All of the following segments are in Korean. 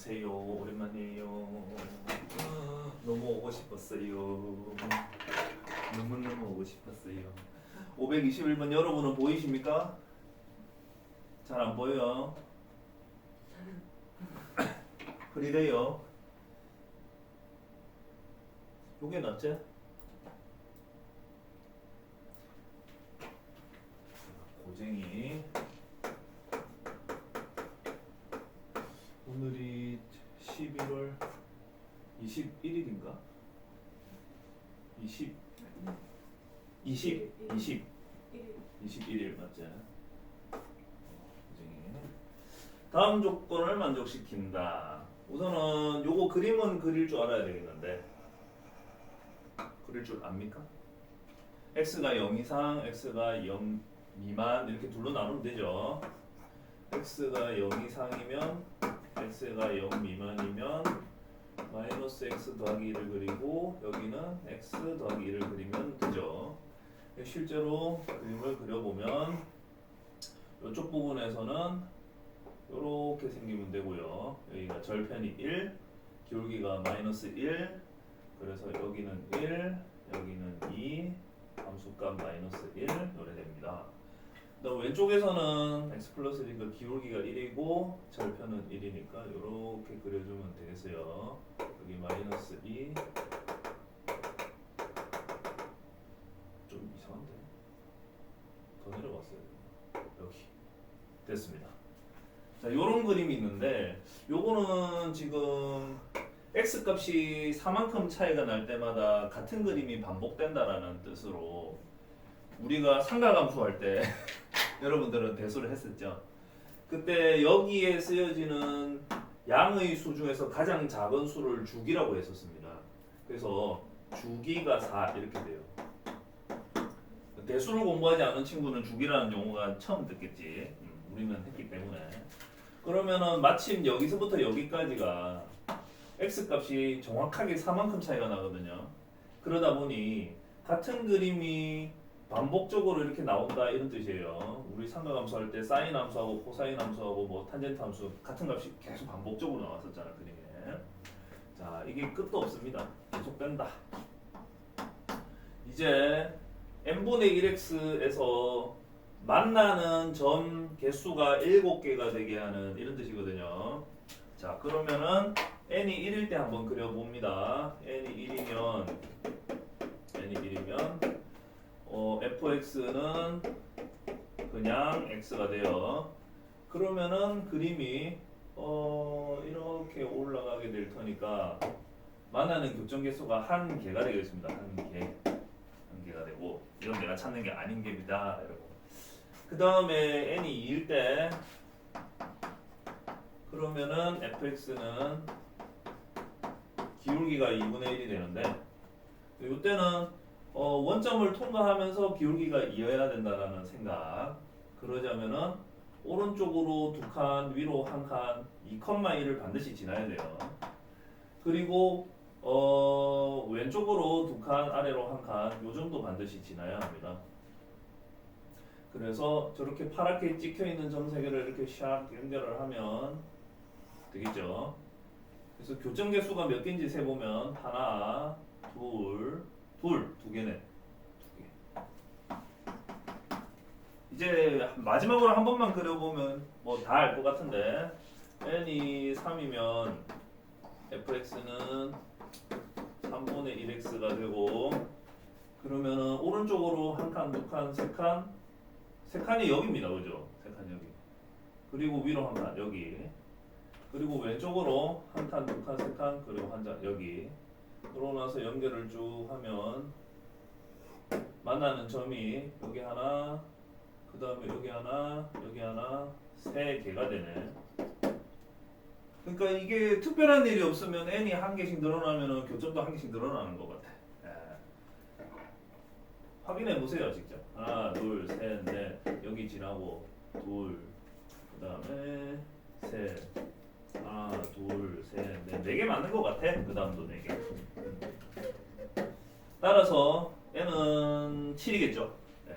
안녕하세요. 오랜만이에요. 너무 오고 싶었어요. 너무너무 오고 싶었어요. 521번 여러분은 보이십니까? 잘 안 보여요. 흐리래요. 요게 낫지? 고쟁이. 오늘이 11월 21일인가? 21일 맞지? 다음 조건을 만족시킨다. 우선은 요거 그림은 그릴 줄 알아야 되겠는데 그릴 줄 압니까? x가 0 이상, x가 0 미만 이렇게 둘로 나누면 되죠. x가 0 이상이면 x가 0 미만이면 마이너스 x 더하기 1을 그리고 여기는 x 더하기 1을 그리면 되죠. 실제로 그림을 그려보면 이쪽 부분에서는 이렇게 생기면 되고요. 여기가 절편이 1, 기울기가 마이너스 1, 그래서 여기는 1, 여기는 2, 함수값 마이너스 1 이렇게 됩니다. 그다음 왼쪽에서는 x 플러스 1이니까 기울기가 1이고 절편은 1이니까 이렇게 그려주면 되겠어요. 여기 마이너스 2, 좀 이상한데? 더 내려갔어요. 여기 됐습니다. 자, 요런 그림이 있는데 요거는 지금 x 값이 4만큼 차이가 날 때마다 같은 그림이 반복된다라는 뜻으로 우리가 삼각함수 할 때 여러분들은 대수를 했었죠. 그때 여기에 쓰여지는 양의 수 중에서 가장 작은 수를 주기라고 했었습니다. 그래서 주기가 4 이렇게 돼요. 대수를 공부하지 않은 친구는 주기라는 용어가 처음 듣겠지. 우리는 했기 때문에. 그러면은 마침 여기서부터 여기까지가 x 값이 정확하게 4만큼 차이가 나거든요. 그러다 보니 같은 그림이 반복적으로 이렇게 나온다 이런 뜻이에요. 우리 삼각함수 할 때 사인 함수하고 코사인 함수하고 뭐 탄젠트 함수 같은 값이 계속 반복적으로 나왔었잖아 그림에. 자, 이게 끝도 없습니다. 계속 뺀다. 이제 n분의 1x에서 만나는 점 개수가 7개가 되게 하는 이런 뜻이거든요. 자, 그러면은 n이 1일 때 한번 그려봅니다. n이 1이면 fx는 그냥 x가 돼요. 그러면은 그림이 이렇게 올라가게 될 테니까 만나는 교점 개수가 한 개가 되겠습니다. 한 개가 되고 이건 내가 찾는 게 아닌 개입니다. 이러고. 그 다음에 n이 2일 때 그러면은 fx는 기울기가 2분의 1이 되는데 이때는 원점을 통과하면서 기울기가 2여야 된다라는 생각. 그러자면은 오른쪽으로 2칸, 위로 1칸, 2,1을 반드시 지나야 돼요. 그리고 왼쪽으로 2칸, 아래로 1칸, 요 정도 반드시 지나야 합니다. 그래서 저렇게 파랗게 찍혀 있는 점 3개를 이렇게 샥 연결을 하면 되겠죠. 그래서 교점 개수가 몇 개인지 세보면 하나, 두 개네. 두 개. 이제 마지막으로 한 번만 그려보면 뭐 다 알 것 같은데 n이 3이면 fx는 3분의 1x가 되고 그러면은 오른쪽으로 1칸, 2칸, 3칸 세 칸이 여기입니다. 그죠? 세 칸 여기. 그리고 위로 1칸 여기. 그리고 왼쪽으로 1칸, 2칸, 3칸 그리고 한 칸 여기. 그러고 나서 연결을 쭉 하면 만나는 점이 여기 하나, 그 다음에 여기 하나, 여기 하나, 3개가 되네. 그러니까 이게 특별한 일이 없으면 n이 한 개씩 늘어나면 교점도 한 개씩 늘어나는 것 같아. 확인해 보세요 직접. 하나, 둘, 셋, 넷. 여기 지나고 둘, 그 다음에 셋. 하나, 둘, 셋, 넷. 4개 맞는 것 같아. 그 다음도 4개. 따라서 n은 7이겠죠. 네.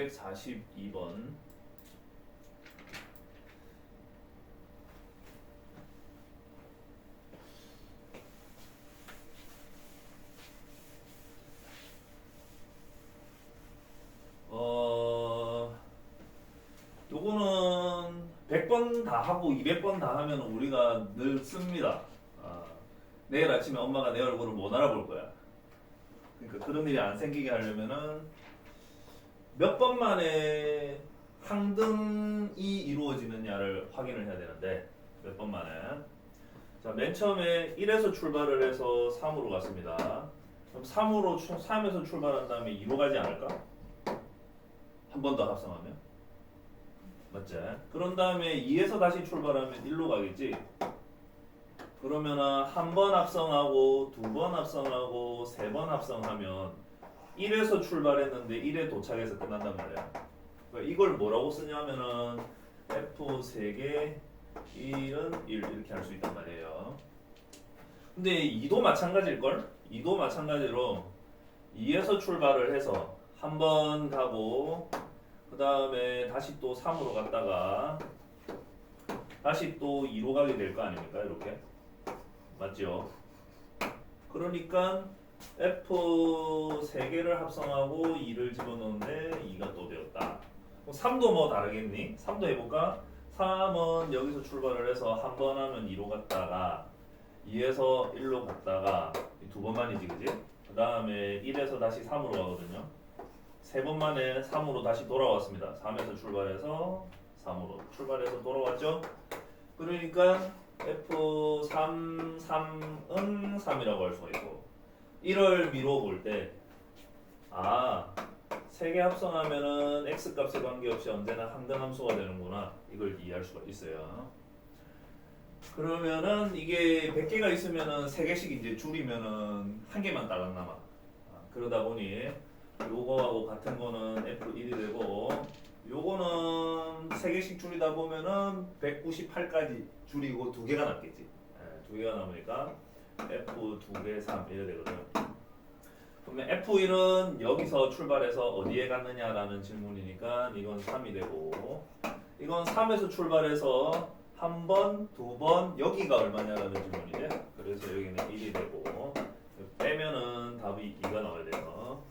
242번. 요거는 100번 다 하고 200번 다 하면 우리가 늘 씁니다. 내일 아침에 엄마가 내 얼굴을 못 알아볼 거야. 그러니까 그런 일이 안 생기게 하려면은 몇 번 만에 항등이 이루어지느냐를 확인을 해야 되는데 몇 번 만에. 자, 맨 처음에 1에서 출발을 해서 3으로 갔습니다. 그럼 3에서 출발한 다음에 2로 가지 않을까? 한 번 더 합성하면? 맞지? 그런 다음에 2에서 다시 출발하면 1로 가겠지? 그러면은 한 번 합성하고 두 번 합성하고 세 번 합성하면 1에서 출발했는데 1에 도착해서 끝난단 말이야. 그러니까 이걸 뭐라고 쓰냐면은 F 3개 1은 1 이렇게 할 수 있단 말이에요. 근데 2도 마찬가지일걸? 2도 마찬가지로 2에서 출발을 해서 한 번 가고 그 다음에 다시 또 3으로 갔다가 다시 또 2로 가게 될 거 아닙니까? 이렇게 맞죠? 그러니까 F 3개를 합성하고 2를 집어넣는데 2가 또 되었다. 3도 뭐 다르겠니? 3도 해볼까? 3은 여기서 출발을 해서 한 번 하면 2로 갔다가 2에서 1로 갔다가 두 번만이지 그지? 그 다음에 1에서 다시 3으로 가거든요. 세 번 만에 3으로 다시 돌아왔습니다. 3에서 출발해서 3으로 출발해서 돌아왔죠? 그러니까 F3, 3은 3이라고 할 수가 있고 1을 미뤄 볼 때 세 개 합성하면은 x값에 관계없이 언제나 항등함수가 되는구나. 이걸 이해할 수가 있어요. 그러면은 이게 100개가 있으면은 3개씩 이제 줄이면은 한 개만 따라 남아. 그러다 보니 요거하고 같은 거는 F1이 되고 요거는 3개씩 줄이다 보면은 198까지 줄이고 2개가 남겠지. 2개가 남으니까 F 2개 3 이래 되거든. 그러면 F1은 여기서 출발해서 어디에 갔느냐라는 질문이니까 이건 3이 되고 이건 3에서 출발해서 한 번, 두 번 여기가 얼마냐라는 질문이죠. 그래서 여기는 1이 되고 빼면은 답이 2가 나와야 돼요.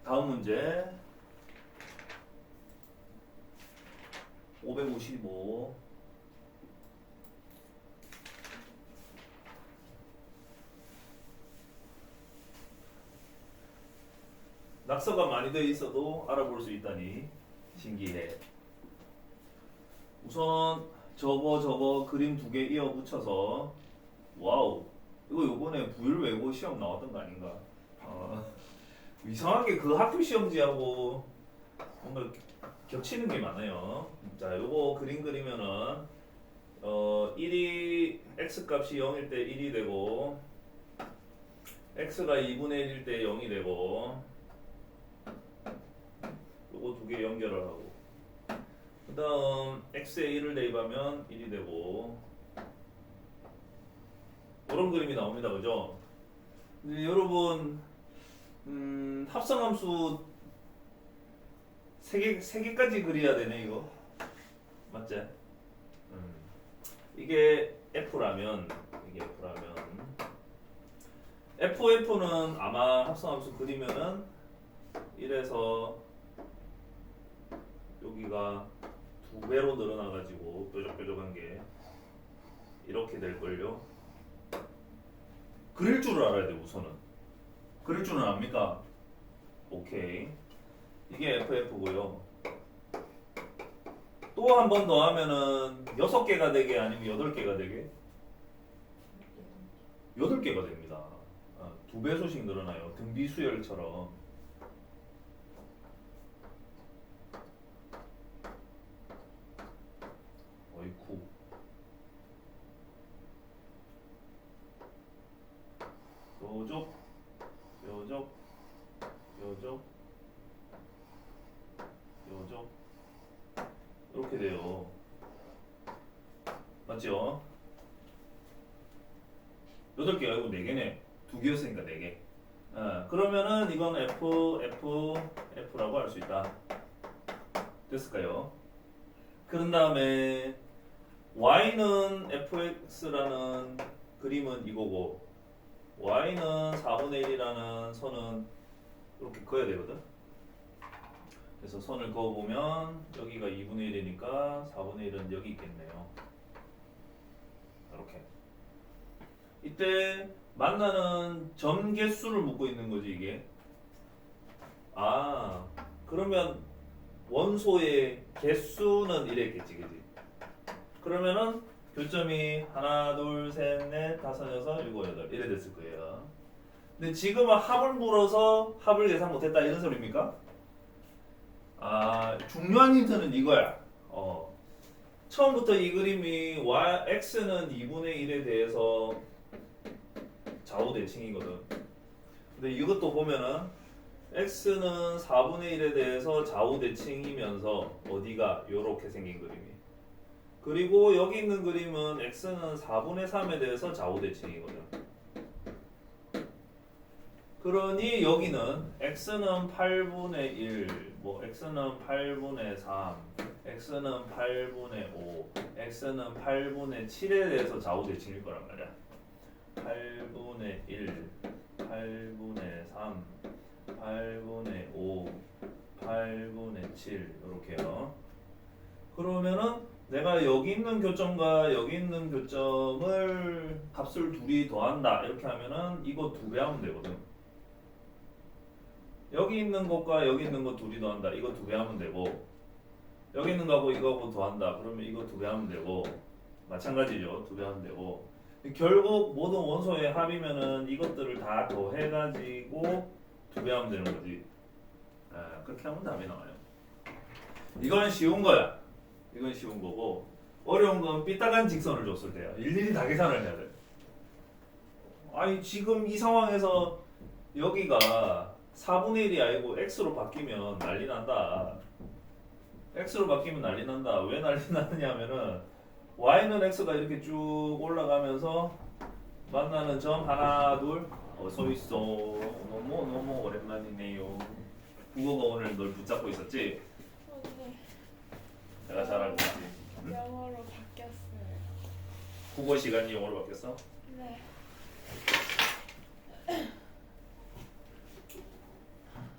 다음 문제 555 낙서가 많이 되어 있어도 알아볼 수 있다니 신기해. 우선 저거 그림 2개 이어 붙여서 와우 이거 요번에 부율 외고 시험 나왔던 거 아닌가? 이상하게 그 학교 시험지하고 뭔가 겹치는 게 많아요. 자, 요거 그림 그리면은 1이 x값이 0일 때 1이 되고 x가 2분의 1일 때 0이 되고 요거 2개 연결을 하고 그 다음 x에 1을 대입하면 1이 되고 이런 그림이 나옵니다. 그죠? 근데 여러분 합성함수 3개까지 그려야 되네 이거 맞지? 이게 F라면 F는 아마 합성함수 그리면은 1에서 여기가 2배로 늘어나가지고 뾰족뾰족한 게 이렇게 될걸요. 그릴 줄을 알아야 돼 우선은. 그릴 줄은 압니까? 오케이. 이게 FF고요. 또 한 번 더 하면은 6개가 되게 아니면 8개가 되게? 8개가 됩니다. 2배수씩 늘어나요. 등비수열처럼. 어이쿠. 요쪽, 요쪽, 요쪽, 요쪽. 이렇게 돼요. 맞죠? 8개가 아니고 4개네. 2개였으니까 4개. 그러면은 이건 F라고 할 수 있다. 됐을까요? 그런 다음에 Y는 fx라는 그림은 이거고 Y는 4분의 1이라는 선은 이렇게 그어야 되거든. 그래서 선을 그어보면 여기가 2분의 1이니까 4분의 1은 여기 있겠네요. 이렇게. 이때 만나는 점 개수를 묻고 있는 거지 이게. 그러면 원소의 개수는 이랬겠지, 그지? 그러면은 교점이 하나, 둘, 셋, 넷, 다섯, 여섯, 일곱, 여덟 이래 됐을 거예요. 근데 지금은 합을 물어서 합을 계산 못했다 이런 소리입니까? 중요한 힌트는 이거야. 처음부터 이 그림이 x는 2분의 1에 대해서 좌우 대칭이거든. 근데 이것도 보면은 x는 4분의 1에 대해서 좌우 대칭이면서 어디가 요렇게 생긴 그림이. 그리고 여기 있는 그림은 x는 4분의 3에 대해서 좌우 대칭이거든. 그러니 여기는 x는 8분의 1, 뭐 x는 8분의 3, x는 8분의 5, x는 8분의 7에 대해서 좌우 대칭일 거란 말이야. 8분의 1, 8분의 3, 8분의 5, 8분의 7 이렇게요. 그러면은 내가 여기 있는 교점과 여기 있는 교점을 값을 둘이 더한다 이렇게 하면은 이거 2배 하면 되거든. 여기 있는 것과 여기 있는 거 둘이 더한다 이거 2배 하면 되고 여기 있는 거하고 이거하고 더한다 그러면 이거 2배 하면 되고 마찬가지죠. 2배 하면 되고 결국 모든 원소의 합이면은 이것들을 다 더해가지고 2배 하면 되는 거지. 그렇게 하면 답이 나와요. 이건 쉬운 거야. 이건 쉬운 거고 어려운 건 삐딱한 직선을 줬을 때야. 일일이 다 계산을 해야 돼. 아니 지금 이 상황에서 여기가 4분의 1이 아니고 x로 바뀌면 난리 난다. x로 바뀌면 난리 난다. 왜 난리 나느냐 하면은 y는 x가 이렇게 쭉 올라가면서 만나는 점 하나 둘 어서 있어. 너무 오랜만이네요. 국어가 오늘 널 붙잡고 있었지? 언니 내가 잘 알고 있지. 응? 영어로 바뀌었어요. 국어 시간이 영어로 바뀌었어? 네.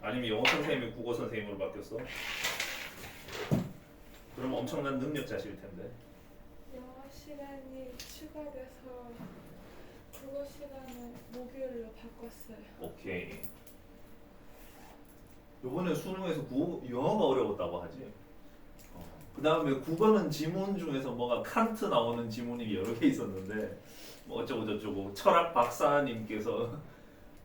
아니면 영어 선생님이 국어 선생님으로 바뀌었어? 그럼 엄청난 능력자실 텐데. 영어 시간이 추가돼서 국어 시간을 목요일로 바꿨어요. 오케이. 요번에 수능에서 영어가 어려웠다고 하지. 그 다음에 국어는 지문 중에서 뭐가 칸트 나오는 지문이 여러 개 있었는데 뭐 어쩌고 저쩌고 철학 박사님께서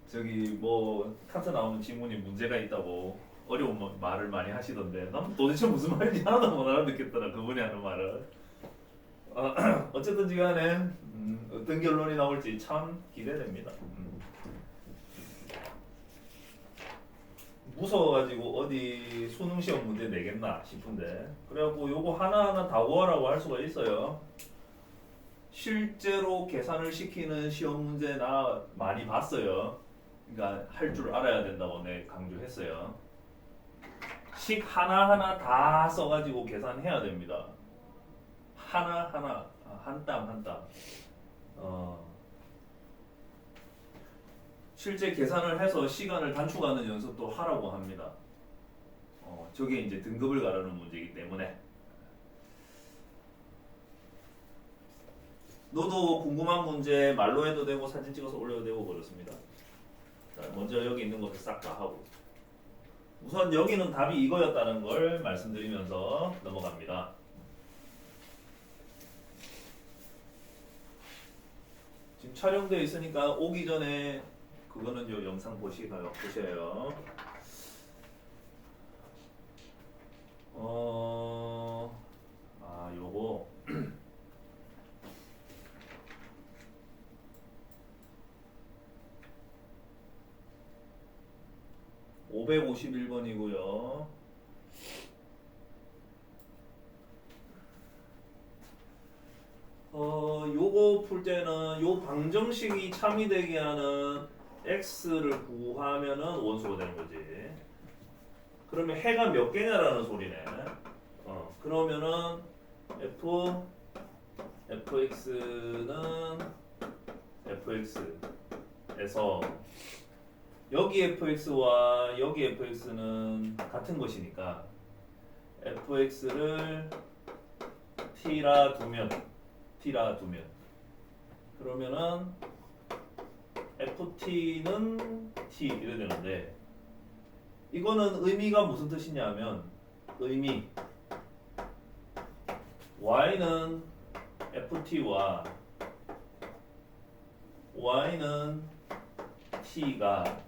저기 뭐 칸트 나오는 지문이 문제가 있다고 어려운 말을 많이 하시던데 난 도대체 무슨 말인지 하나도 못 알아듣겠더라 그분이 하는 말을. 어쨌든지 간에 어떤 결론이 나올지 참 기대됩니다. 무서워가지고 어디 수능 시험 문제 내겠나 싶은데 그래갖고 요거 하나하나 다 구하라고 할 수가 있어요. 실제로 계산을 시키는 시험 문제 나 많이 봤어요. 그러니까 할 줄 알아야 된다고 내 강조했어요. 식 하나하나 다 써가지고 계산해야 됩니다. 하나하나 한 땀 한 땀. 실제 계산을 해서 시간을 단축하는 연습도 하라고 합니다. 저게 이제 등급을 가르는 문제이기 때문에. 너도 궁금한 문제 말로 해도 되고 사진 찍어서 올려도 되고 그렇습니다. 자, 먼저 여기 있는 것을 싹 다 하고 우선 여기는 답이 이거였다는 걸 말씀드리면서 넘어갑니다. 지금 촬영되어 있으니까 오기 전에 그거는 요 영상 보셔요. 요거 551번이고요. 요거 풀 때는 요 방정식이 참이되게 하는 x를 구하면은 원소가 되는 거지. 그러면 해가 몇 개냐라는 소리네. 그러면은 fx는 fx에서 여기 fx와 여기 fx는 같은 것이니까 fx를 t라 두면 그러면은 ft는 t 이래 되는데 이거는 의미가 무슨 뜻이냐면 의미 y는 ft와 y는 t가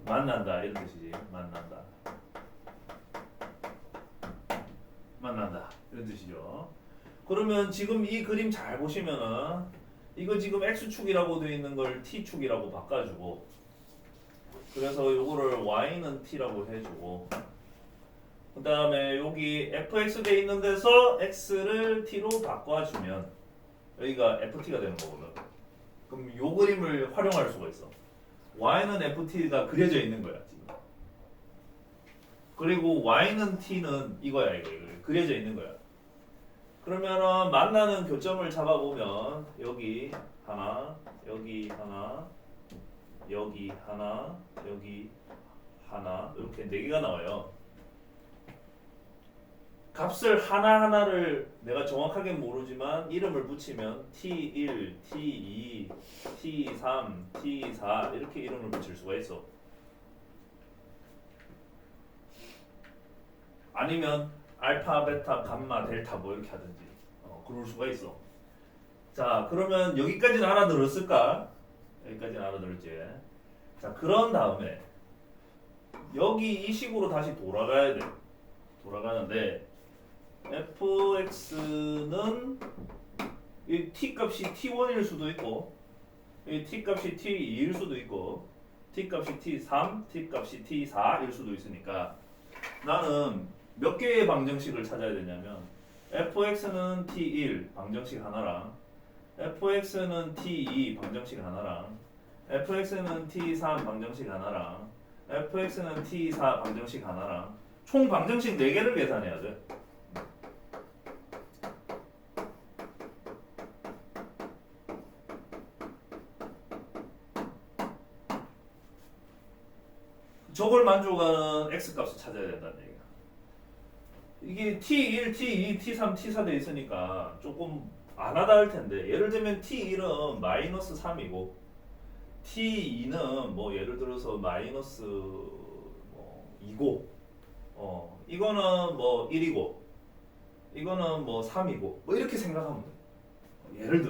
만난다 이런 뜻이지. 만난다 이런 뜻이죠. 그러면 지금 이 그림 잘 보시면은 이거 지금 x축이라고 되어 있는 걸 t축이라고 바꿔주고 그래서 요거를 y는 t라고 해주고 그 다음에 여기 fx 돼 있는 데서 x를 t로 바꿔주면 여기가 ft가 되는 거거든. 그럼 요 그림을 활용할 수가 있어. y는 ft가 그려져 있는 거야 지금. 그리고 y는 t는 이거야 이거 그려져 있는 거야. 그러면은 만나는 교점을 잡아보면 여기 하나, 여기 하나, 여기 하나, 여기 하나 이렇게 4개가 나와요. 값을 하나하나를 내가 정확하게 모르지만 이름을 붙이면 T1, T2, T3, T4 이렇게 이름을 붙일 수가 있어. 아니면 알파, 베타, 감마, 델타 뭐 이렇게 하든지 그럴 수가 있어. 자 그러면 여기까지는 알아들었을까? 여기까지는 알아들었지. 자 그런 다음에 여기 이 식으로 다시 돌아가야 돼. 돌아가는데 fx는 이 t 값이 t1일 수도 있고 이 t 값이 t2일 수도 있고 t 값이 t3, t 값이 t4일 수도 있으니까 나는 몇 개의 방정식을 찾아야 되냐면 fx는 t1 방정식 하나랑 fx는 t2 방정식 하나랑 fx는 t3 방정식 하나랑 fx는 t4 방정식 하나랑 총 방정식 4개를 계산해야 돼. 저걸 만족하는 x값을 찾아야 된다는 얘기야. 이게 t1, t2, t3, t4 돼 있으니까 조금 안 하다 할 텐데 예를 들면 t1은 마이너스 3이고 t2는 뭐 예를 들어서 마이너스 2고 이거는 뭐 1이고 이거는 뭐 3이고 뭐 이렇게 생각하면 돼. 예를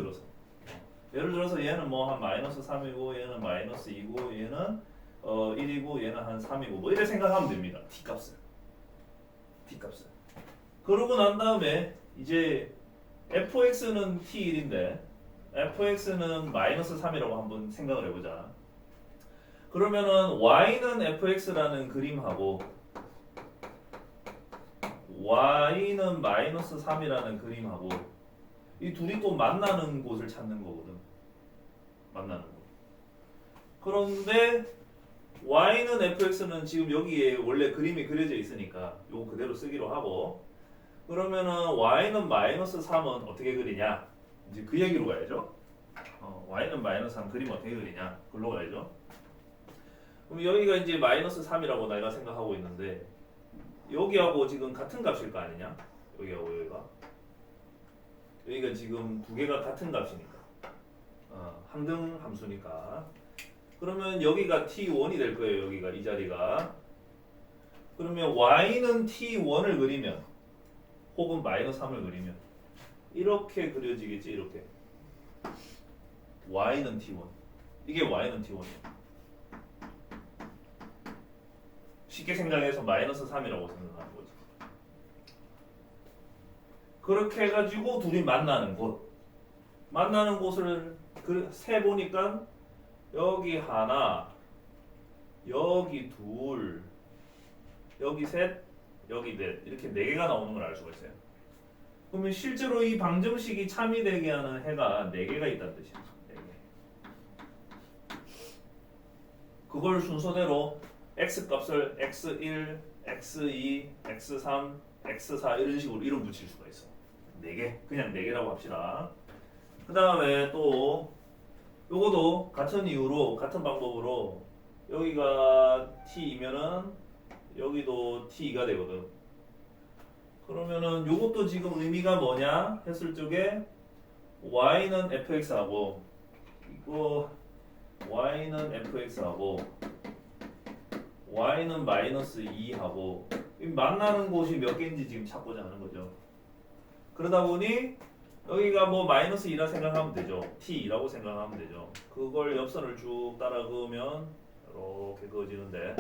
들어서 얘는 뭐 한 마이너스 3이고 얘는 마이너스 2고 얘는 1이고 얘는 한 3이고 뭐 이렇게 생각하면 됩니다. t값을. 그러고 난 다음에 이제 fx는 t1인데 fx는 마이너스 3이라고 한번 생각을 해보자. 그러면은 y는 fx라는 그림하고 y는 마이너스 3이라는 그림하고 이 둘이 또 만나는 곳을 찾는 거거든. 만나는 곳. 그런데 y는 fx는 지금 여기에 원래 그림이 그려져 있으니까 요거 그대로 쓰기로 하고 그러면은 y는 마이너스 3은 어떻게 그리냐? 이제 그 얘기로 가야죠. y는 마이너스 3 그림 어떻게 그리냐? 글로 가야죠. 그럼 여기가 이제 마이너스 3이라고 내가 생각하고 있는데 여기하고 지금 같은 값일 거 아니냐? 여기하고 여기가 지금 두 개가 같은 값이니까 항등 함수니까 그러면 여기가 t1이 될 거예요. 여기가 이 자리가 그러면 y는 t1을 그리면 혹은 마이너스 3을 그리면 이렇게 그려지겠지. 이렇게 y는 t1 이게 y는 t1이야. 쉽게 생각해서 마이너스 3이라고 생각하는 거지. 그렇게 해가지고 둘이 만나는 곳을 세 보니까 여기 하나, 여기 둘, 여기 셋, 여기 넷 이렇게 네 개가 나오는 걸 알 수가 있어요. 그러면 실제로 이 방정식이 참이 되게 하는 해가 네 개가 있다는 뜻이야. 네 개. 그걸 순서대로 x 값을 x1, x2, x3, x4 이런 식으로 이름 붙일 수가 있어. 네 개, 그냥 네 개라고 합시다. 그 다음에 또 요거도 같은 이유로 같은 방법으로 여기가 t이면은 여기도 t가 되거든. 그러면은 요것도 지금 의미가 뭐냐 했을 적에 y는 fx하고 이거 y는 fx하고 y는 마이너스 2하고 만나는 곳이 몇 개인지 지금 찾고자 하는 거죠. 그러다 보니 여기가 뭐 마이너스 2라 생각하면 되죠. t라고 생각하면 되죠. 그걸 옆선을 쭉 따라 그으면 이렇게 그어지는데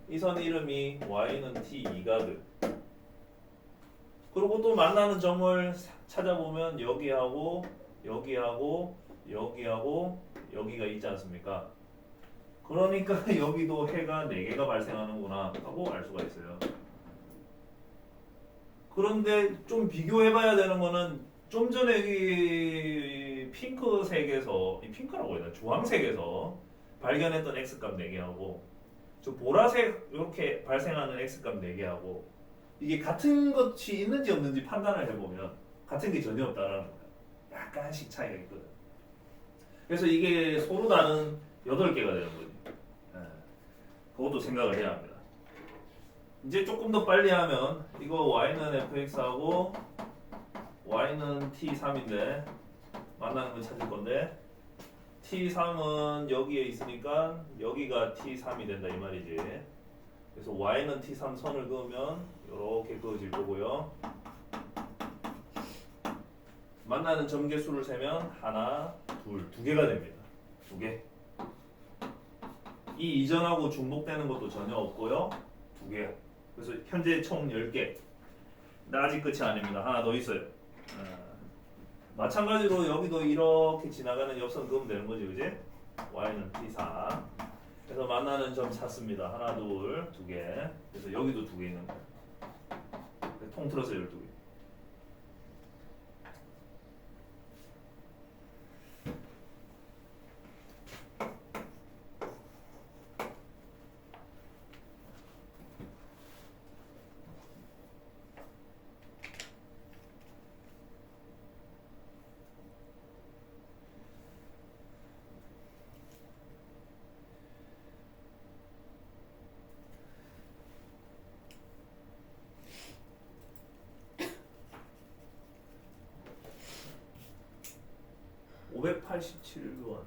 이 선 이름이 y는 t2가드. 그리고 또 만나는 점을 찾아보면 여기하고 여기하고 여기하고 여기가 있지 않습니까? 그러니까 여기도 해가 4개가 발생하는구나 하고 알 수가 있어요. 그런데 좀 비교해봐야 되는 거는 좀 전에 이 핑크색에서 이 핑크라고 해야 되나? 주황색에서 발견했던 x값 4개하고 저 보라색 이렇게 발생하는 x값 4개하고 이게 같은 것이 있는지 없는지 판단을 해보면 같은 게 전혀 없다라는 거예요. 약간씩 차이가 있거든. 그래서 이게 서로 다른 8개가 되는 거지. 그것도 생각을 해야 합니다. 이제 조금 더 빨리 하면 이거 y는 fx하고 y는 t3인데 만나는 걸 찾을 건데 t3은 여기에 있으니까 여기가 t3이 된다 이 말이지. 그래서 y는 t3 선을 그으면 이렇게 그어질 거고요. 만나는 점개수를 세면 하나, 둘, 2개가 됩니다. 2개. 이 이전하고 중복되는 것도 전혀 없고요. 2개. 그래서 현재 총 10개. 근데 아직 끝이 아닙니다. 하나 더 있어요. 마찬가지로 여기도 이렇게 지나가는 옆선 그으면 되는 거지, 그지? y는 t4. 그래서 만나는 점 찾습니다. 하나, 둘, 2개. 그래서 여기도 2개 있는 거예요. 통틀어서 12개. (587번)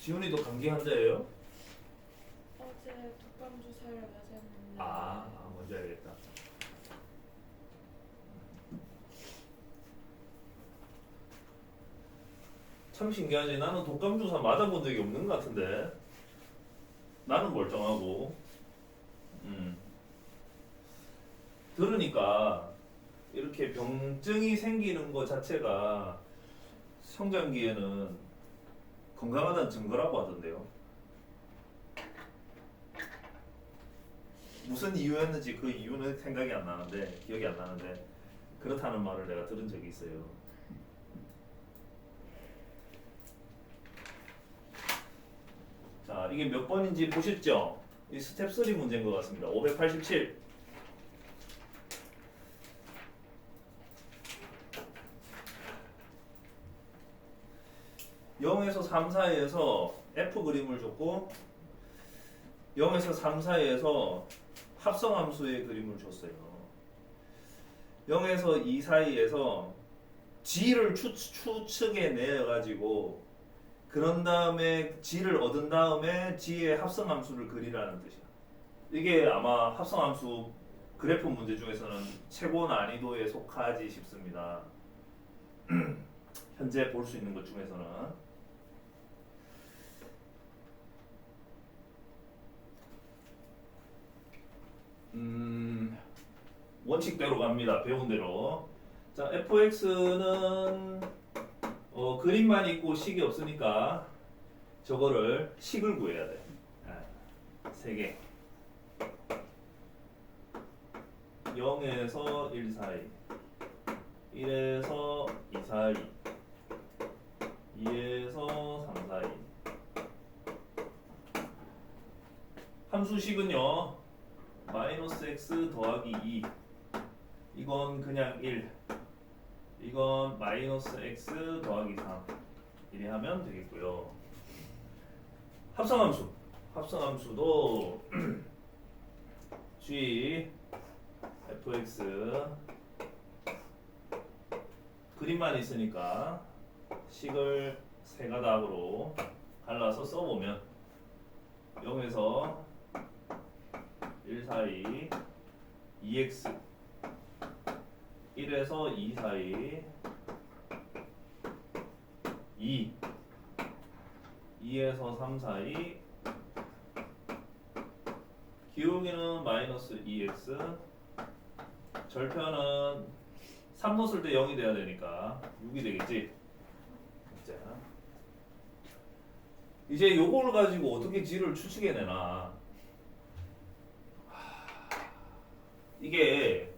지훈이도 감기 환자예요? 어제 독감 주사를 맞았는데 뭔지 알겠다. 참 신기하지. 나는 독감 주사 맞아본 적이 없는 것 같은데 나는 멀쩡하고 들으니까 이렇게 병증이 생기는 것 자체가 성장기에는 건강하다는 증거라고 하던데요. 무슨 이유였는지 그 이유는 생각이 안 나는데 기억이 안 나는데 그렇다는 말을 내가 들은 적이 있어요. 자, 이게 몇 번인지 보셨죠? 이 스텝 3 문제인 것 같습니다. 587. (0에서 3) 사이에서 f 그림을 줬고 0에서 3 사이에서 합성함수의 그림을 줬어요. 0에서 2 사이에서 g를 추측해 내가지고 그런 다음에 g를 얻은 다음에 g의 합성함수를 그리라는 뜻이야. 이게 아마 합성함수 그래프 문제 중에서는 최고 난이도에 속하지 싶습니다. 현재 볼 수 있는 것 중에서는. 원칙대로 갑니다. 배운 대로. 자, fx는 그림만 있고 식이 없으니까 저거를 식을 구해야 돼. 세 개. 0에서 1 사이, 1에서 2 사이, 2에서 3 사이. 함수식은요, 마이너스 x 더하기 2. 이건 그냥 1. 이건 마이너스 x 더하기 3. 이리 하면 되겠고요. 합성함수. 합성함수도 g fx 그림만 있으니까 식을 세 가닥으로 갈라서 써보면 0에서 1 사이 2x 1에서 2 사이 2 2에서 3 사이 기울기는 마이너스 2x 절편은 3 넣었을 때 0이 돼야 되니까 6이 되겠지. 자, 이제 요걸 가지고 어떻게 g를 추측해내나. 이게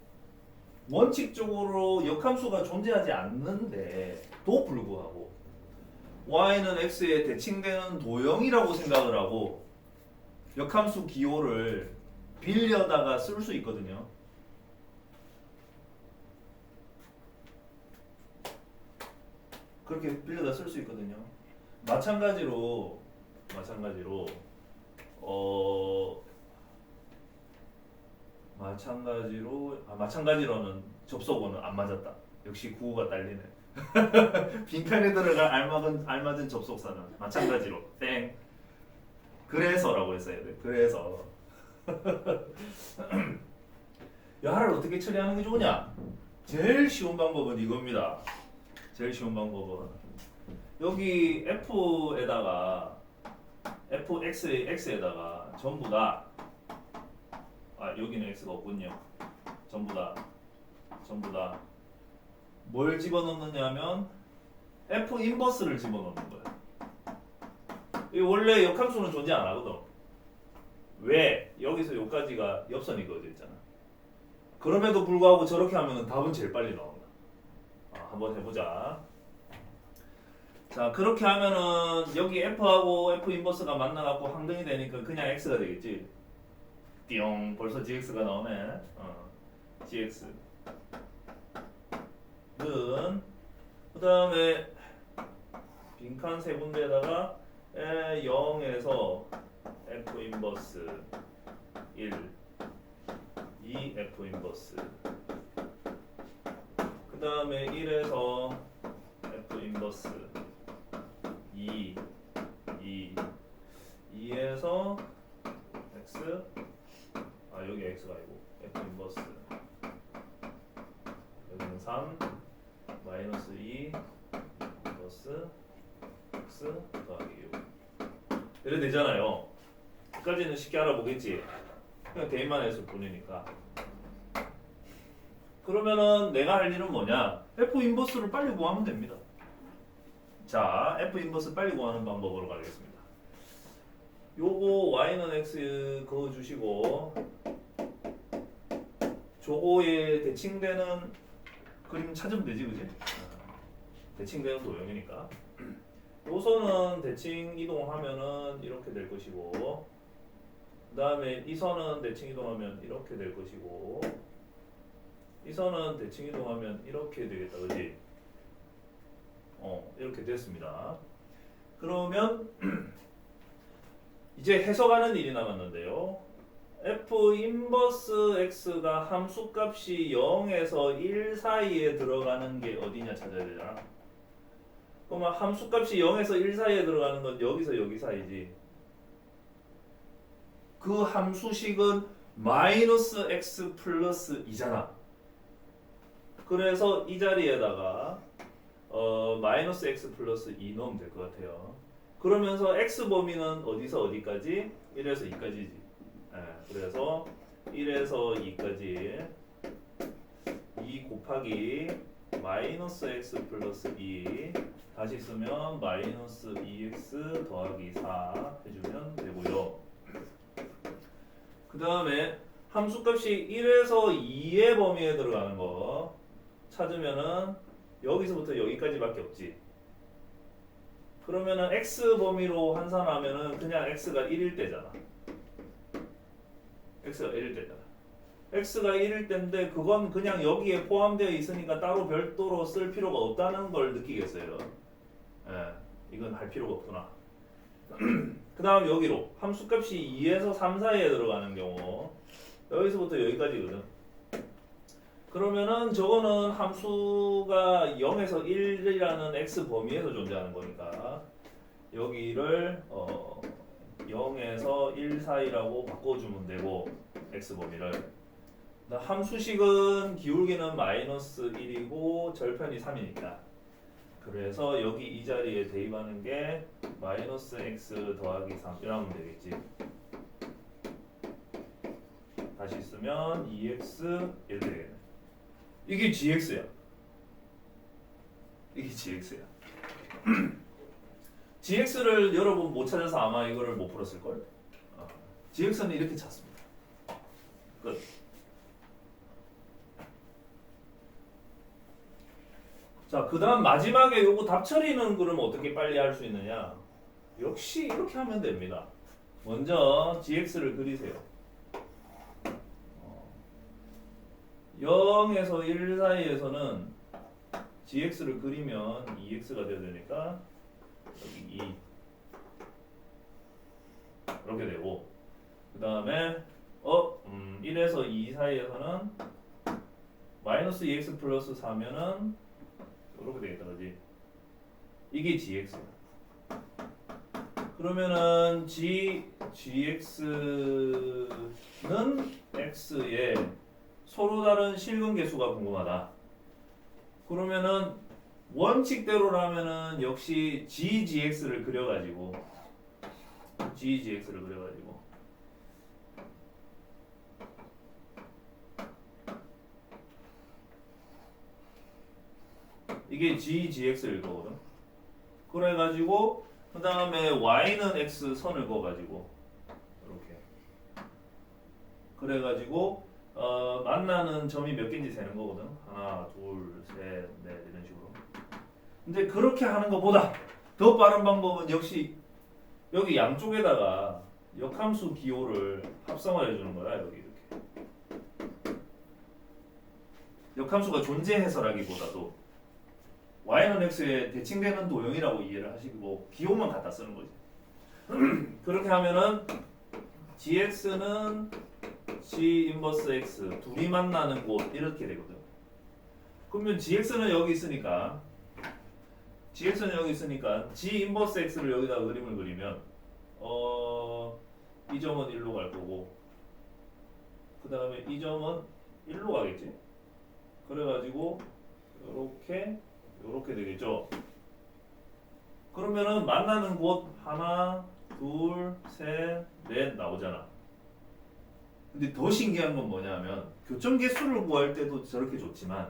원칙적으로 역함수가 존재하지 않는데도 불구하고 y는 x에 대칭되는 도형이라고 생각을 하고 역함수 기호를 빌려다가 쓸 수 있거든요. 그렇게 빌려다 쓸 수 있거든요. 마찬가지로 마찬가지로는 접속어는 안 맞았다. 역시 구호가 딸리네. 빈칸에 들어갈 알맞은 접속사는 마찬가지로 땡. 그래서라고 했어야 돼. 그래서 야를 어떻게 처리하는 게 좋으냐? 제일 쉬운 방법은 이겁니다. 제일 쉬운 방법은 여기 f에다가 x에다가 전부 다 여기는 x가 없군요. 전부 다 뭘 집어넣느냐면 f 인버스를 집어넣는 거예요. 이 원래 역함수는 존재 안 하거든. 왜? 여기서 여기까지가 옆선이 그어져 있잖아. 그럼에도 불구하고 저렇게 하면 답은 제일 빨리 나온다. 한번 해보자. 자, 그렇게 하면은 여기 f하고 f 인버스가 만나갖고 항등이 되니까 그냥 x가 되겠지. 띠용, 벌써 gx가 나오네. gx는 그 다음에 빈칸 세 군데에다가 0에서 f 인버스 1 2 f 인버스 그 다음에 1에서 f 인버스 2 2에서 x 여기 x가 아니고 f 인버스 여기는 3 마이너스 2 인버스 x 더하기 6 이래 되잖아요. 여기까지는 쉽게 알아보겠지. 그냥 대입만 했을 뿐이니까. 그러면은 내가 할 일은 뭐냐? f 인버스를 빨리 구하면 됩니다. 자, f 인버스 빨리 구하는 방법으로 가겠습니다. 요거 y는 x 그어주시고 저거에 대칭되는 그림 찾으면 되지, 그지? 대칭되는 도형이니까. 요선은 대칭 이동하면은 이렇게 될 것이고, 그 다음에 이 선은 대칭 이동하면 이렇게 될 것이고, 이 선은 대칭 이동하면 이렇게 되겠다, 그지? 이렇게 됐습니다. 그러면 이제 해석하는 일이 남았는데요. f 인버스 x가 함수값이 0에서 1 사이에 들어가는 게 어디냐 찾아야 되잖아. 그러면 함수값이 0에서 1 사이에 들어가는 건 여기서 여기 사이지. 그 함수식은 마이너스 x 플러스 2잖아. 그래서 이 자리에다가 마이너스 x 플러스 2 넣으면 될 것 같아요. 그러면서 x 범위는 어디서 어디까지? 1에서 2까지지. 그래서 1에서 2까지 2 곱하기 마이너스 x 플러스 2 다시 쓰면 마이너스 2x 더하기 4 해주면 되고요. 그 다음에 함수값이 1에서 2의 범위에 들어가는 거 찾으면은 여기서부터 여기까지밖에 없지. 그러면은 x 범위로 환산하면은 그냥 x가 1일 때잖아. x가 1일 때잖아. x가 1일 때인데 그건 그냥 여기에 포함되어 있으니까 따로 별도로 쓸 필요가 없다는 걸 느끼겠어요. 이건 할 필요가 없구나. 그 다음 여기로 함수값이 2에서 3 사이에 들어가는 경우 여기서부터 여기까지거든. 그러면은 저거는 함수가 0에서 1이라는 x 범위에서 존재하는 거니까 여기를 0에서 1 사이라고 바꿔주면 되고 x 범위를. 함수식은 기울기는 마이너스 1이고 절편이 3이니까 그래서 여기 이 자리에 대입하는 게 마이너스 x 더하기 3 이라면 되겠지. 다시 쓰면 2x 이렇게 되겠네. 이게 gx야. 이게 gx야. gx를 여러분 못 찾아서 아마 이거를 못 풀었을걸? gx는 이렇게 찾습니다. 끝. 자, 그 다음 마지막에 요거 답 처리는 그럼 어떻게 빨리 할 수 있느냐? 역시 이렇게 하면 됩니다. 먼저 gx를 그리세요. 0에서 1 사이에서는 gx를 그리면 2x가 되어야 되니까 여기 2 이렇게 되고 그 다음에 1에서 2 사이에서는 마이너스 2x 플러스 4면은 이렇게 되겠다, 그지? 이게 gx야. 그러면은 gx는 x의 서로 다른 실근 계수가 궁금하다. 그러면은 원칙대로라면은 역시 gx를 그려가지고 이게 gx일 거거든. 그래가지고 그 다음에 y는 x 선을 그어가지고 이렇게 그래가지고 만나는 점이 몇 개인지 세는 거거든. 하나, 둘, 셋, 넷 이런 식으로. 근데 그렇게 하는 것보다 더 빠른 방법은 역시 여기 양쪽에다가 역함수 기호를 합성을 해주는 거야. 여기 이렇게 역함수가 존재해서라기보다도 y는 x에 대칭되는 도형이라고 이해를 하시고 기호만 갖다 쓰는 거지. 그렇게 하면은 gx는 g 인버스 x 둘이 만나는 곳 이렇게 되거든. 그러면 gx는 여기 있으니까 g 인버스 x를 여기다 그림을 그리면 이 점은 1로 갈 거고 그 다음에 이 점은 1로 가겠지. 그래가지고 요렇게 되겠죠. 그러면은 만나는 곳 하나, 둘, 셋, 넷 나오잖아. 근데 더 신기한 건 뭐냐면 교점 개수를 구할 때도 저렇게 좋지만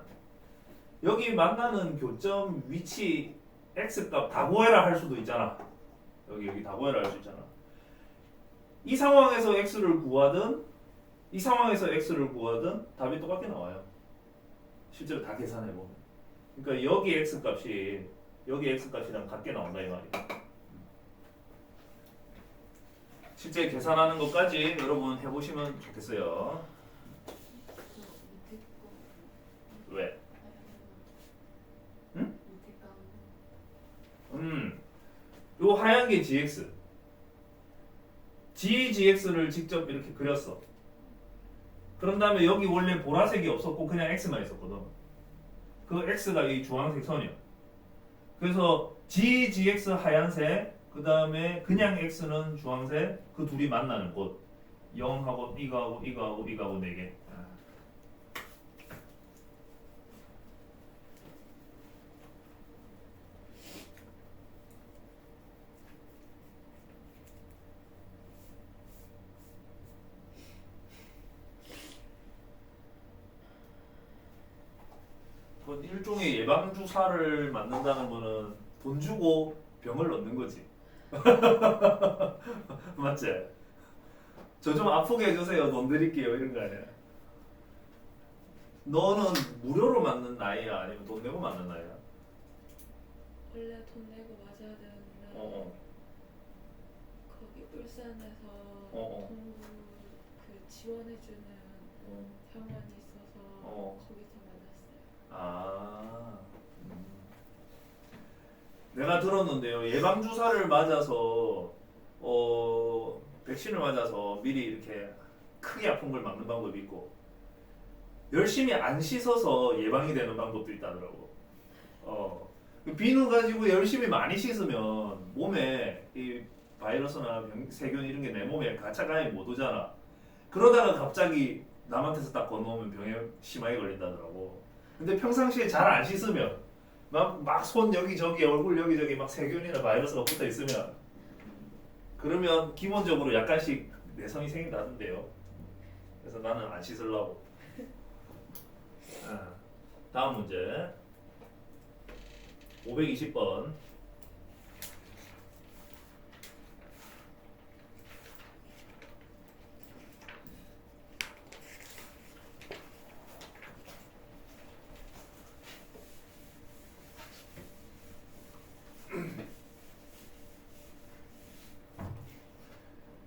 여기 만나는 교점 위치 x값 다 구해라 할 수도 있잖아. 여기 다 구해라 할 수 있잖아. 이 상황에서 x를 구하든 이 상황에서 x를 구하든 답이 똑같게 나와요. 실제로 다 계산해 보면. 그러니까 여기 x값이랑 같게 나온다 이 말이야. 실제 계산하는 것까지 여러분 해보시면 좋겠어요. 왜? 응? 요 하얀 게 gx. gx를 직접 이렇게 그렸어. 그런 다음에 여기 원래 보라색이 없었고 그냥 x만 있었거든. 그 x가 이 주황색 선이야. 그래서 gx 하얀색, 그 다음에 그냥 x는 주황색, 그 둘이 만나는 곳. 0하고 이거하고 이거하고 이거하고 4개. 그건 일종의 예방 주사를 맞는다는 거는 돈 주고 병을 넣는 거지. 맞지? 저 좀 아프게 해주세요. 돈 드릴게요. 이런 거 아니야. 너는 무료로 맞는 나이야? 아니면 돈 내고 맞는 나이야? 원래 돈 내고 맞아야 되는데 어. 거기 울산에서 어. 동부 그 지원해주는 병원이 있어서 거기서 맞았어요. 아. 내가 들었는데요. 예방 주사를 맞아서 백신을 맞아서 미리 이렇게 크게 아픈 걸 막는 방법이 있고 열심히 안 씻어서 예방이 되는 방법도 있다더라고. 그 비누 가지고 열심히 많이 씻으면 몸에 이 바이러스나 세균 이런 게 내 몸에 가차가히 못 오잖아. 그러다가 갑자기 남한테서 딱 건너오면 병에 심하게 걸린다더라고. 근데 평상시에 잘 안 씻으면 막 손 여기저기 얼굴 여기저기 막 세균이나 바이러스가 붙어 있으면 그러면 기본적으로 약간씩 내성이 생긴다던데요. 그래서 나는 안 씻으려고. 다음 문제 520번.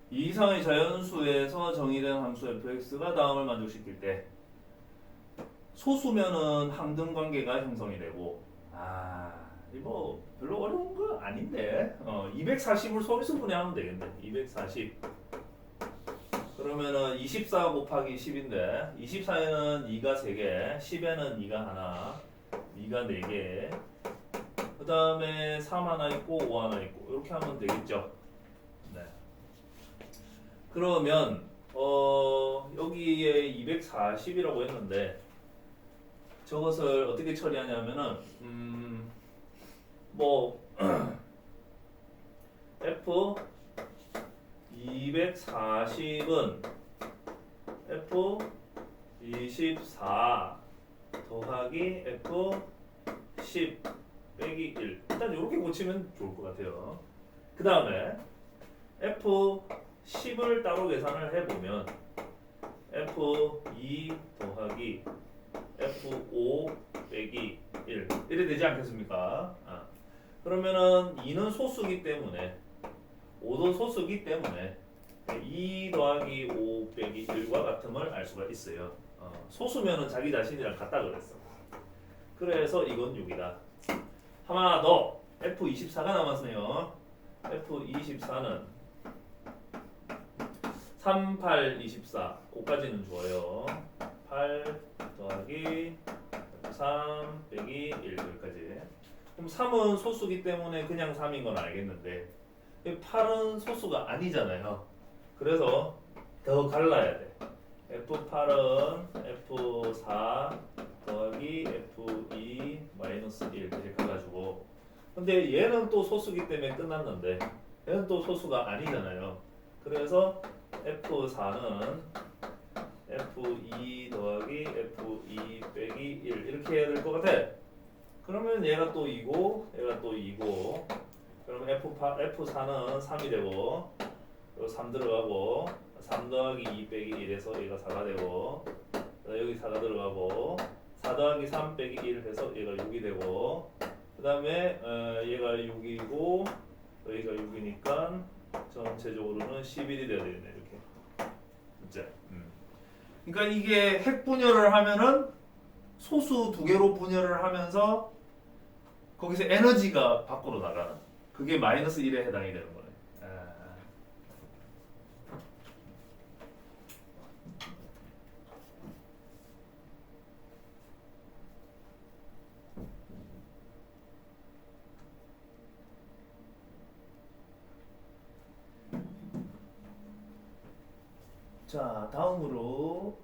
이 이상의 자연수에서 정의된 함수 fx가 다음을 만족시킬 때 소수면은 항등 관계가 형성이 되고 이거 별로 어려운 거 아닌데 240을 소리수 분해하면 되겠네. 240 그러면은 24 곱하기 10인데 24에는 2가 3개 10에는 2가 하나 2가 4개 그 다음에 3 하나 있고 5 하나 있고 이렇게 하면 되겠죠. 네. 그러면 여기에 240이라고 했는데 저것을 어떻게 처리하냐면은 뭐 F 240은 F 24 더하기 F 10 빼기 1 일단 이렇게 고치면 좋을 것 같아요. 그 다음에 F 10을 따로 계산을 해보면 F2 더하기 F5 빼기 1 이래 되지 않겠습니까? 그러면은 2는 소수기 때문에 5도 소수기 때문에 2 더하기 5 빼기 1과 같음을 알 수가 있어요. 소수면은 자기 자신이랑 같다 그랬어. 그래서 이건 6이다. 하나 더 F24가 남았어요. F24는 3, 8, 24 고까지는 좋아요. 8 더하기 3 빼기 1 여기까지. 그럼 3은 소수기 때문에 그냥 3인 건 알겠는데 8은 소수가 아니잖아요. 그래서 더 갈라야 돼. F8은 F4 더하기 F2 마이너스 1 이렇게 가가지고 근데 얘는 또 소수기 때문에 끝났는데 얘는 또 소수가 아니잖아요. 그래서 F4는 F2 더하기 F2 빼기 1 이렇게 해야 될 것 같아. 그러면 얘가 또 2고 얘가 또 2고 그러면 F4는 3이 되고 여기 3 들어가고 3 더하기 2 빼기 1에서 얘가 4가 되고 여기 4가 들어가고 4 더하기 3 빼기 1 해서 얘가 6이 되고 그 다음에 얘가 6이고 여기가 6이니까 전체적으로는 11이 돼야 되겠네 이렇게. 이제 그러니까 이게 핵 분열을 하면은 소수 두 개로 분열을 하면서 거기서 에너지가 밖으로 나가는 그게 마이너스 1에 해당이 되는 거네. 자, 다음으로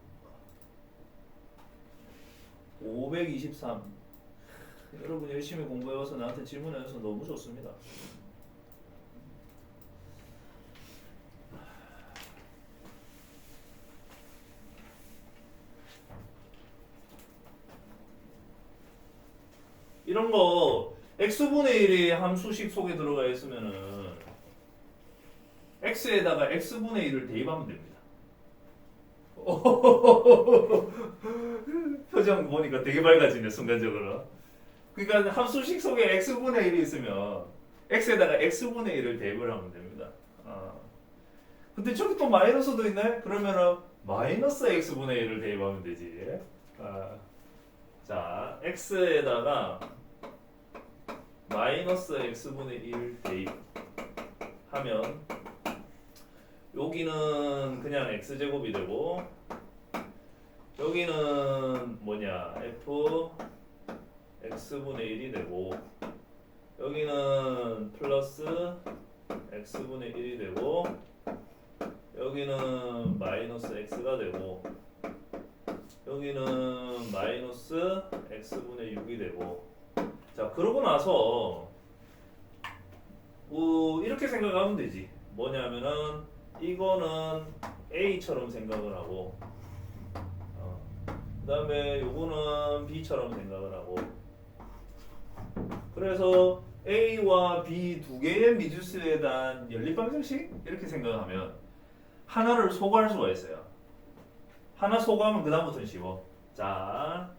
523. 여러분 열심히 공부해와서 나한테 질문해줘서 너무 좋습니다. 이런 거 x분의 1이 함수식 속에 들어가 있으면은 x에다가 x분의 1을 대입하면 됩니다. 표정 보니까 되게 밝아지네 순간적으로. 그러니까 함수식 속에 x분의 1이 있으면 x에다가 x분의 1을 대입을 하면 됩니다. 근데 저기 또 마이너스도 있네? 그러면은 마이너스 x분의 1을 대입하면 되지. 자, x에다가 마이너스 x분의 1 대입하면 여기는 그냥 x제곱이 되고 여기는 뭐냐 f x분의 1이 되고 여기는 플러스 x분의 1이 되고 여기는 마이너스 x가 되고 여기는 마이너스 x분의 6이 되고. 자, 그러고 나서 이렇게 생각하면 되지. 뭐냐면은 이거는 a처럼 생각을 하고 그 다음에 요거는 b처럼 생각을 하고. 그래서 a와 b 두 개의 미지수에 대한 연립방정식 이렇게 생각하면 하나를 소거할 수가 있어요. 하나 소거하면 그 다음부터는 쉬워. 자,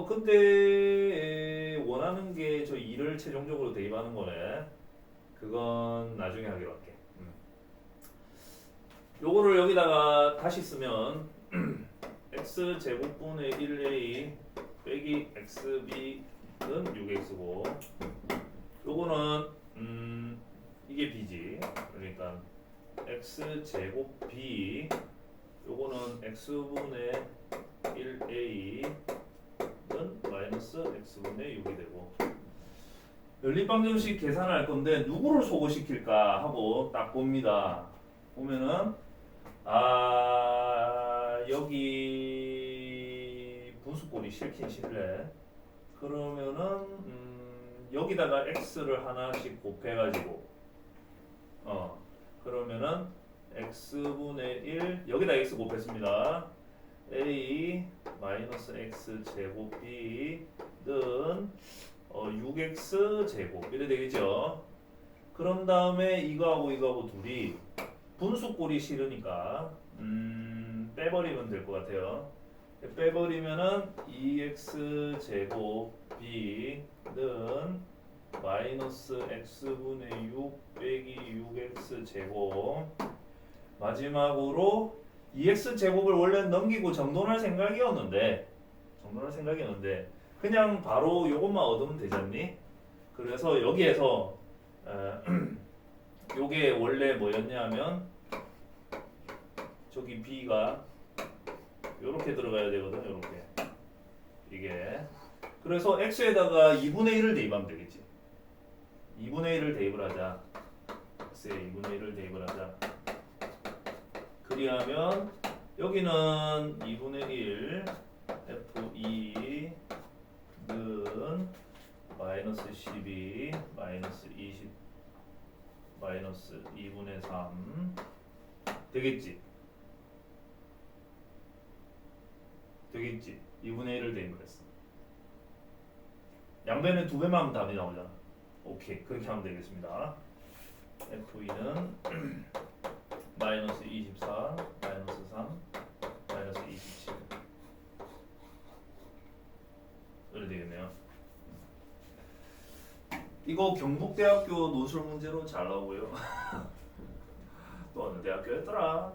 근데 원하는 게 저 2를 최종적으로 대입하는 거네. 그건 나중에 하기로 할게. 요거를 여기다가 다시 쓰면 x 제곱분의 1a 빼기 xb는 6x고 요거는 이게 b지. 그러니까 x 제곱 b 요거는 x분의 1a는 마이너스 x분의 6이 되고. 연립방정식 계산할 건데 누구를 소거시킬까 하고 딱 봅니다. 보면은 여기 분수꼴이 싫긴 싫래. 그러면은 여기다가 x를 하나씩 곱해가지고 그러면은 x분의 1 여기다 x 곱했습니다. a 마이너스 x 제곱 b는 6x 제곱 이래 되겠죠. 그런 다음에 이거하고 둘이 분수꼴이 싫으니까 빼버리면 될 것 같아요. 빼버리면은 2x 제곱 b는 마이너스 x분의 6 빼기 6x 제곱. 마지막으로 2x 제곱을 원래 넘기고 정돈할 생각이었는데 그냥 바로 요것만 얻으면 되잖니? 그래서 여기에서 요게 원래 뭐였냐면 저기 b가 요렇게 들어가야 되거든. 요렇게 이게. 그래서 x에다가 2분의 1을 대입하면 되겠지. 2분의 1을 대입을 하자. x에 2분의 1을 대입을 하자. 그리하면 여기는 2분의 1 f2는 마이너스 12 마이너스 20 마이너스 2분의 3 되겠지? 2분의 1을 대입을 했어. 양변에 2배만 하면 답이 나오잖아. 오케이, 그렇게 하면 되겠습니다. f2는 마이너스 24 마이너스 3 마이너스 27 이렇게 되겠네요. 이거 경북대학교 논술 문제로 잘 나오고요. 또 어느 대학교였더라?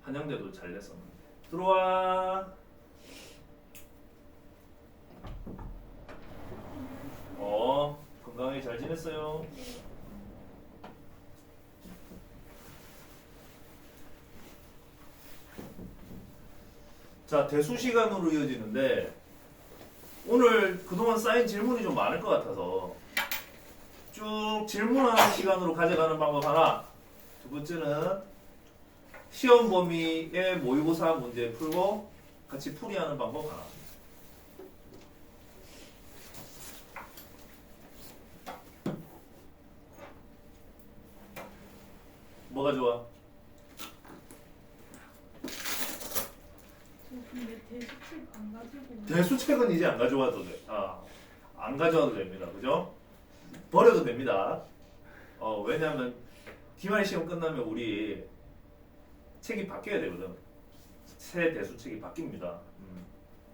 한양대도 잘 냈었는데. 들어와. 건강하게 잘 지냈어요? 자, 대수 시간으로 이어지는데 오늘 그동안 쌓인 질문이 좀 많을 것 같아서 쭉 질문하는 시간으로 가져가는 방법 하나. 두 번째는 시험 범위의 모의고사 문제 풀고 같이 풀이하는 방법 하나. 뭐가 좋아? 저 근데 대수책 안 가지고. 대수책은 이제 안 가져와도 돼. 안 가져와도 됩니다. 그죠? 버려도 됩니다. 왜냐하면 기말 시험 끝나면 우리 책이 바뀌어야 되거든. 새 대수책이 바뀝니다.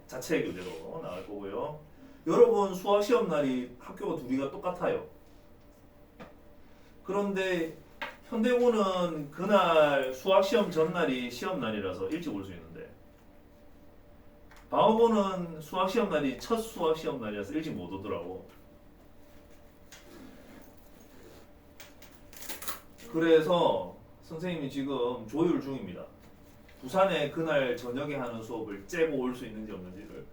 자체 교재로 나갈 거고요. 여러분 수학 시험 날이 학교가 둘이가 똑같아요. 그런데 현대고는 그날 수학 시험 전날이 시험 날이라서 일찍 올 수 있는데 방어고는 수학 시험 날이 첫 수학 시험 날이라서 일찍 못 오더라고. 그래서 선생님이 지금 조율 중입니다. 부산에 그날 저녁에 하는 수업을 째고 올 수 있는지 없는지를.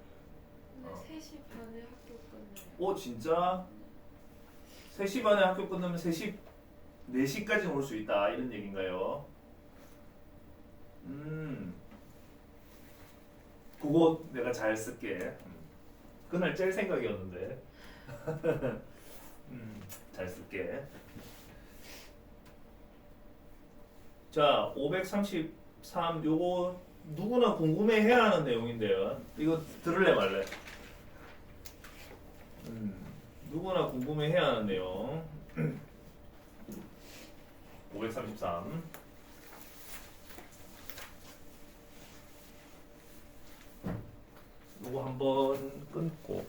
근데 3시 반에 학교 끝나요. 진짜? 3시 반에 학교 끝나면 3시, 4시까지 올 수 있다 이런 얘기인가요? 그거 내가 잘 쓸게. 그날 짤 생각이었는데. 잘 쓸게. 자, 533 요거 누구나 궁금해해야 하는 내용인데요. 이거 들을래 말래? 누구나 궁금해해야 하는 내용. 533. 요거 한번 끊고